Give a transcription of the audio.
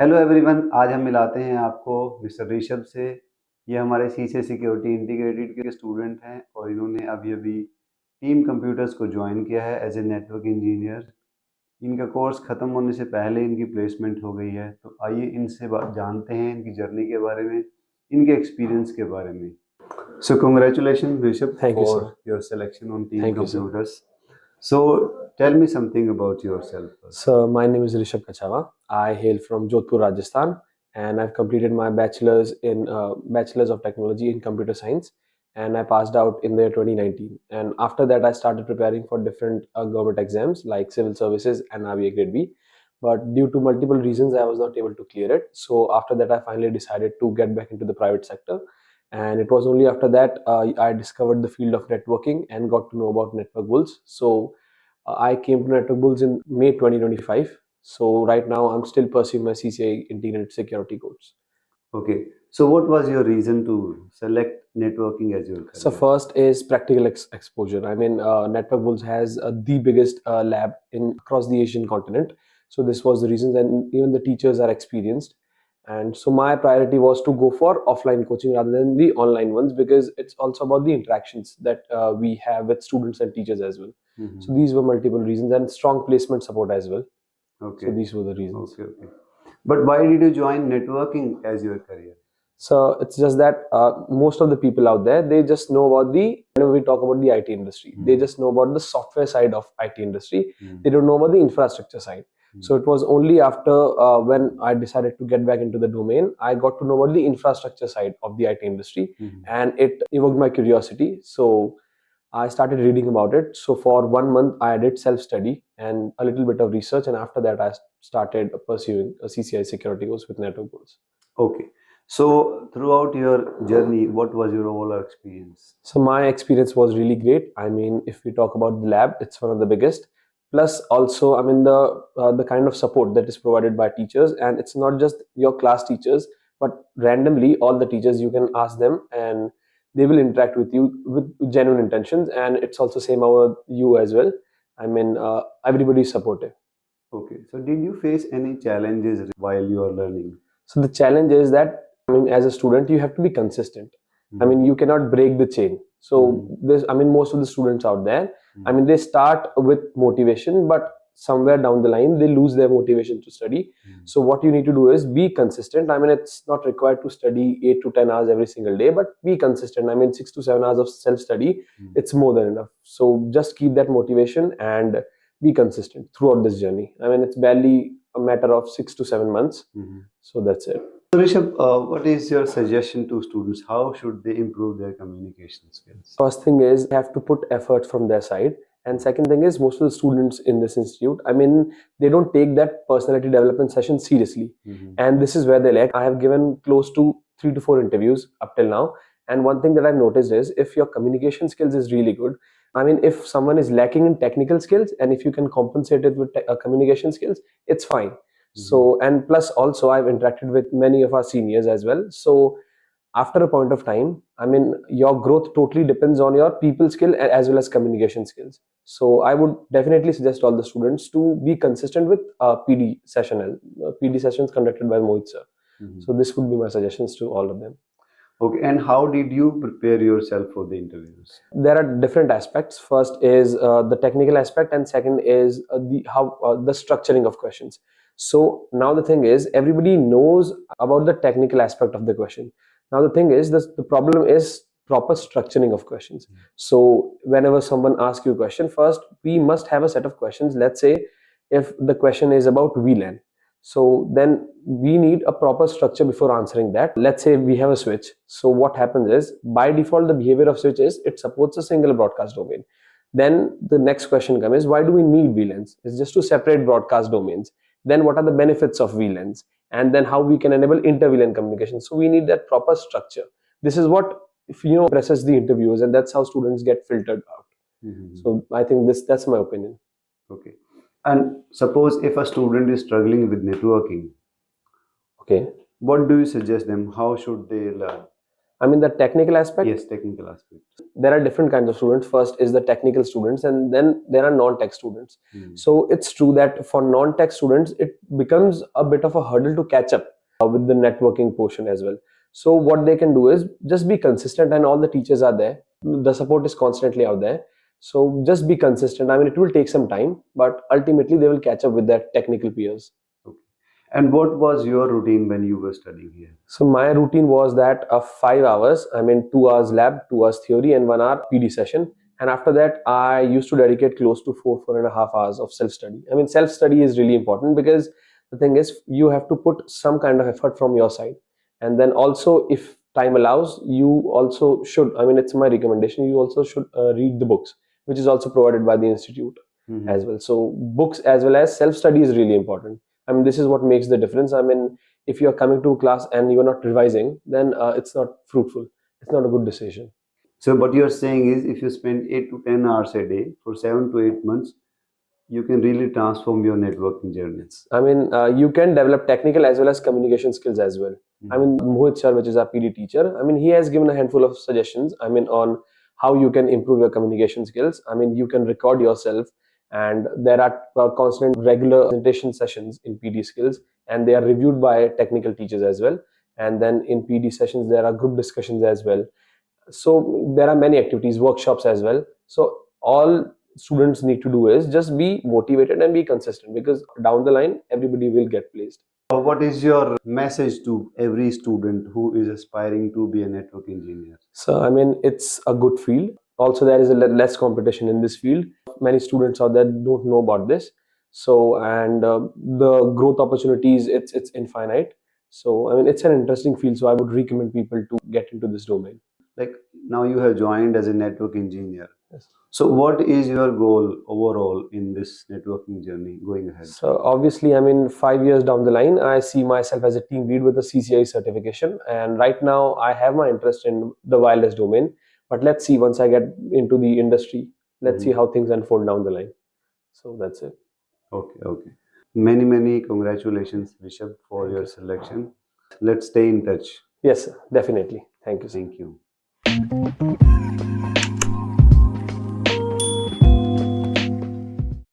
Hello everyone, आज हम मिलाते हैं आपको मिस्टर ऋषभ से। ये हमारे सीसीआई सिक्योरिटी इंटीग्रेटेड के स्टूडेंट हैं और इन्होंने अभी अभी टीम कंप्यूटर्स को ज्वाइन किया है एज ए नेटवर्क इंजीनियर। इनका कोर्स ख़त्म होने से पहले इनकी प्लेसमेंट हो गई है। तो आइए इनसे जानते हैं इनकी जर्नी के बारे में, इनके एक्सपीरियंस के बारे में। So congratulation Rishabh Thank you, for sir. Your selection on team Thank you, sir. Computers. So tell me something about yourself first. So my name is Rishabh Kachawa. I hail from Jodhpur, Rajasthan, and I've completed my bachelor's of technology in computer science, and I passed out in the year 2019. And after that, I started preparing for different government exams like civil services and AVA Grade B. But due to multiple reasons, I was not able to clear it. So after that, I finally decided to get back into the private sector. And it was only after that I discovered the field of networking and got to know about network bulls. So I came to Network Bulls in May 2025. So right now I'm still pursuing my CCIE Integrated Security course. Okay. So what was your reason to select networking as your So career? first is practical exposure. I mean, Network Bulls has the biggest lab in across the Asian continent. So this was the reason, and even the teachers are experienced. And so my priority was to go for offline coaching rather than the online ones, because it's also about the interactions that we have with students and teachers as well. So these were multiple reasons, and strong placement support as well. Okay. So these were the reasons. Okay. But why did you join networking as your career? So it's just that most of the people out there, they just know about whenever we talk about the IT industry, they just know about the software side of IT industry. They don't know about the infrastructure side. So it was only after when I decided to get back into the domain, I got to know about the infrastructure side of the IT industry, and it evoked my curiosity. So I started reading about it. So for 1 month, I did self-study and a little bit of research, and after that, I started pursuing a CCIE Security course with Network Goals. Okay. So throughout your journey, what was your overall experience? So my experience was really great. I mean, if we talk about the lab, it's one of the biggest. Plus, also, I mean, the kind of support that is provided by teachers, and it's not just your class teachers, but randomly all the teachers, you can ask them, and they will interact with you with genuine intentions. And it's also same over you as well. I mean, everybody is supportive. Okay. So did you face any challenges while you are learning? So the challenge is that, I mean, as a student, you have to be consistent. I mean, you cannot break the chain. So there's, I mean, most of the students out there, I mean, they start with motivation, but somewhere down the line, they lose their motivation to study. So what you need to do is be consistent. I mean, it's not required to study 8 to 10 hours every single day, but be consistent. I mean, 6 to 7 hours of self-study, it's more than enough. So just keep that motivation and be consistent throughout this journey. I mean, it's barely a matter of 6 to 7 months. So that's it. So Rishabh, what is your suggestion to students? How should they improve their communication skills? First thing is they have to put effort from their side. And second thing is most of the students in this institute, I mean, they don't take that personality development session seriously. And this is where they lack. I have given close to 3 to 4 interviews up till now. And one thing that I've noticed is if your communication skills is really good, I mean, if someone is lacking in technical skills and if you can compensate it with communication skills, it's fine. So, and plus also I've interacted with many of our seniors as well. So after a point of time, I mean, your growth totally depends on your people skill as well as communication skills. So I would definitely suggest all the students to be consistent with PD sessions conducted by Mohit sir. So this would be my suggestions to all of them. Okay, and how did you prepare yourself for the interviews? There are different aspects. First is the technical aspect, and second is the structuring of questions. So now the thing is, everybody knows about the technical aspect of the question. Now the thing is, the problem is proper structuring of questions. So whenever someone asks you a question, first we must have a set of questions. Let's say if the question is about VLAN, so then we need a proper structure before answering that. Let's say we have a switch. So what happens is, by default, the behavior of switch is it supports a single broadcast domain. Then the next question comes is, why do we need VLANs? It's just to separate broadcast domains. Then what are the benefits of VLANs? And then how we can enable inter-VLAN communication. So we need that proper structure. This is what, if you know, presses the interviews, and that's how students get filtered out. So I think that's my opinion. Okay. And suppose if a student is struggling with networking, Okay. what do you suggest them? How should they learn? I mean, the technical aspect. Yes, technical aspect. There are different kinds of students. First is the technical students, and then there are non-tech students. So it's true that for non-tech students, it becomes a bit of a hurdle to catch up with the networking portion as well. So what they can do is just be consistent, and all the teachers are there. The support is constantly out there. So just be consistent. I mean, it will take some time, but ultimately they will catch up with their technical peers. Okay. And what was your routine when you were studying here? So my routine was that of 5 hours, I mean 2 hours lab, 2 hours theory, and 1 hour PD session. And after that, I used to dedicate close to 4.5 hours of self-study. I mean, self-study is really important because the thing is, you have to put some kind of effort from your side. And then also, if time allows, you also should, I mean, it's my recommendation, you also should read the books, which is also provided by the institute as well. So books as well as self-study is really important. I mean, this is what makes the difference. I mean, if you're coming to class and you're not revising, then it's not fruitful. It's not a good decision. So what you're saying is, if you spend 8 to 10 hours a day for 7 to 8 months, you can really transform your networking journey. I mean, you can develop technical as well as communication skills as well. I mean, Mohit sir, which is our PD teacher, I mean, he has given a handful of suggestions, I mean, on how you can improve your communication skills. I mean, you can record yourself, and there are constant regular presentation sessions in PD skills, and they are reviewed by technical teachers as well. And then in PD sessions, there are group discussions as well. So there are many activities, workshops as well. So all students need to do is just be motivated and be consistent, because down the line everybody will get placed. What is your message to every student who is aspiring to be a network engineer? So I mean, it's a good field. Also, there is a less competition in this field. Many students out there don't know about this. So, and the growth opportunities, it's infinite. So I mean, it's an interesting field. So I would recommend people to get into this domain. Like, now you have joined as a network engineer. Yes. So what is your goal overall in this networking journey going ahead? So obviously, I mean, 5 years down the line, I see myself as a team lead with a CCIE certification. And right now, I have my interest in the wireless domain. But let's see, once I get into the industry, let's see how things unfold down the line. So that's it. Okay, okay. Many congratulations, Rishabh, for your selection. Let's stay in touch. Yes, definitely. Thank you, sir. Thank you.